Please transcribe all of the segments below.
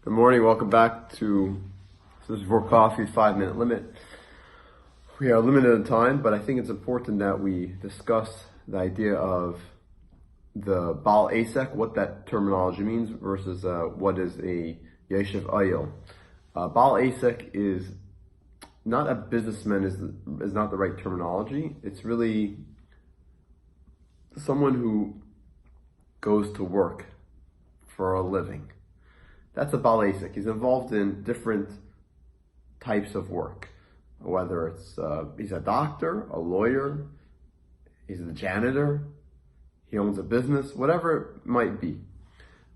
Good morning, welcome back to this is for coffee 5-minute limit. We are limited in time, but I think it's important that we discuss the idea of the Bal Esek, what that terminology means versus what is a Yoshev Ohel. Bal Esek is not a businessman, is not the right terminology. It's really someone who goes to work for a living. That's a Bal Esek. He's involved in different types of work, whether it's he's a doctor, a lawyer, he's a janitor, he owns a business, whatever it might be.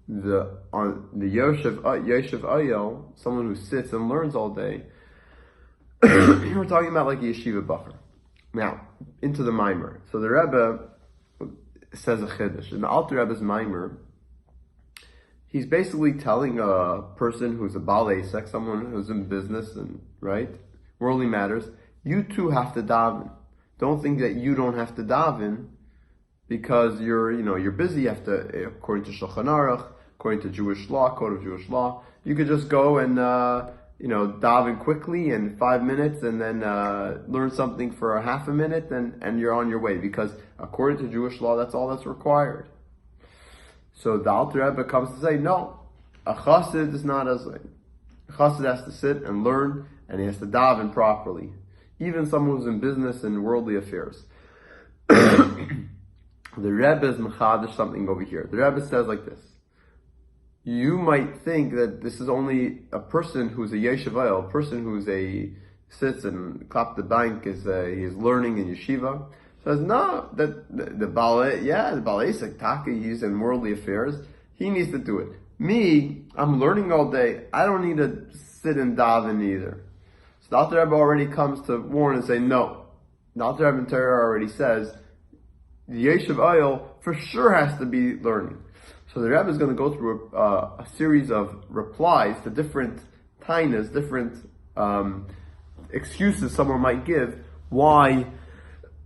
The Yoshev Ohel, someone who sits and learns all day. We're talking about like a yeshiva bacher. Now, into the mimer. So the Rebbe says a chiddush. In the Alter Rebbe's mimer, he's basically telling a person who's a Bal Esek, someone who's in business and, right, worldly matters, you too have to daven. Don't think that you don't have to daven because you're busy. You have to, according to Shulchan Aruch, according to Jewish law, code of Jewish law, you could just go and, daven quickly in 5 minutes and then learn something for a half a minute and you're on your way, because according to Jewish law, that's all that's required. So the Alter Rebbe comes to say, no, a chassid is not as like. A chassid has to sit and learn, and he has to daven properly. Even someone who's in business and worldly affairs. The Rebbe is mechadish something over here. The Rebbe says like this. You might think that this is only a person who's a Yoshev Ohel, a person who's sits and clap the bank, he's learning in yeshiva. Says no, that the Bal Esek Taka, he's in worldly affairs. He needs to do it. Me, I'm learning all day. I don't need to sit and daven either. So the Alter Rebbe already comes to warn and say no. The Alter Rebbe in Torah already says the Yoshev Ohel for sure has to be learning. So the Rebbe is going to go through a series of replies to different tainas, different excuses someone might give why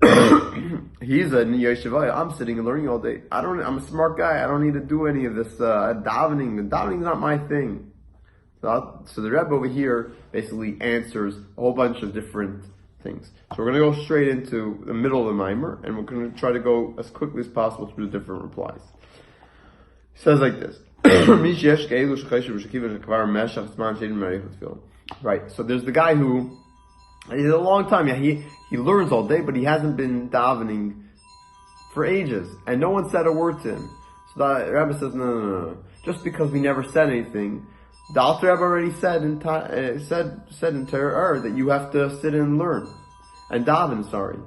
he's a Yoshev Ohel. I'm sitting and learning all day. I'm a smart guy. I don't need to do any of this davening. Davening is not my thing. So the Rebbe over here basically answers a whole bunch of different things. So we're going to go straight into the middle of the mimer, and we're going to try to go as quickly as possible through the different replies. He says like this. Right. So there's the guy who he's a long time. Yeah, he learns all day, but he hasn't been davening for ages, and no one said a word to him. So the Rebbe says, no. Just because we never said anything, the Alter Rebbe already said in Torah that you have to sit and learn and daven. Sorry,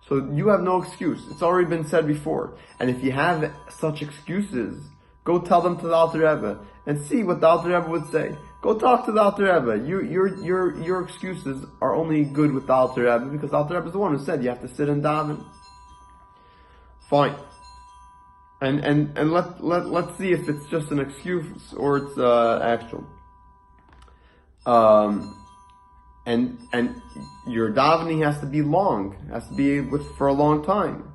so you have no excuse. It's already been said before, and if you have such excuses, go tell them to the Alter Rebbe and see what the Alter Rebbe would say. Go talk to the Alter Rebbe. Your excuses are only good with the Alter Rebbe because the Alter Rebbe is the one who said you have to sit and daven. Fine. And let's see if it's just an excuse or it's actual. And your davening has to be long. Has to be for a long time.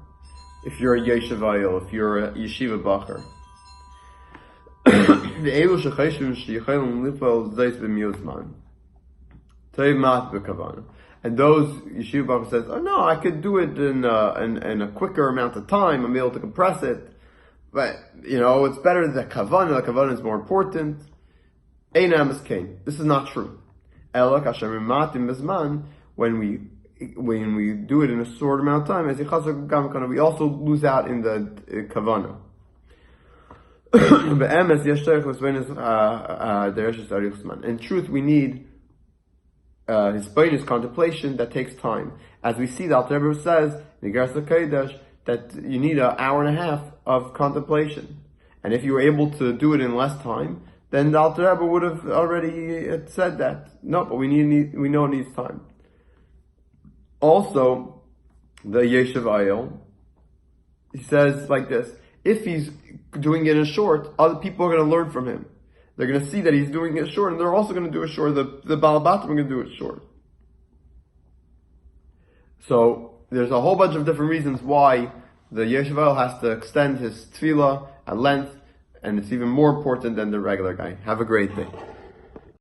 If you're a Yoshev Ohel, if you're a yeshiva bacher. And those yeshiva bacher says, oh no, I could do it in a quicker amount of time. I'm able to compress it, but it's better than the kavanah. The kavanah is more important. This is not true. When we do it in a short amount of time, we also lose out in the kavanah. In truth, we need his contemplation that takes time. As we see, the Alter Rebbe says that you need an hour and a half of contemplation. And if you were able to do it in less time, then the Alter Rebbe would have already said that. No, but we know it needs time. Also, the Yoshev Ohel, he says like this. If he's doing it in short, other people are going to learn from him. They're going to see that he's doing it short, and they're also going to do it short. The Balabatim are going to do it short. So there's a whole bunch of different reasons why the Yoshev Ohel has to extend his tefillah at length, and it's even more important than the regular guy. Have a great day.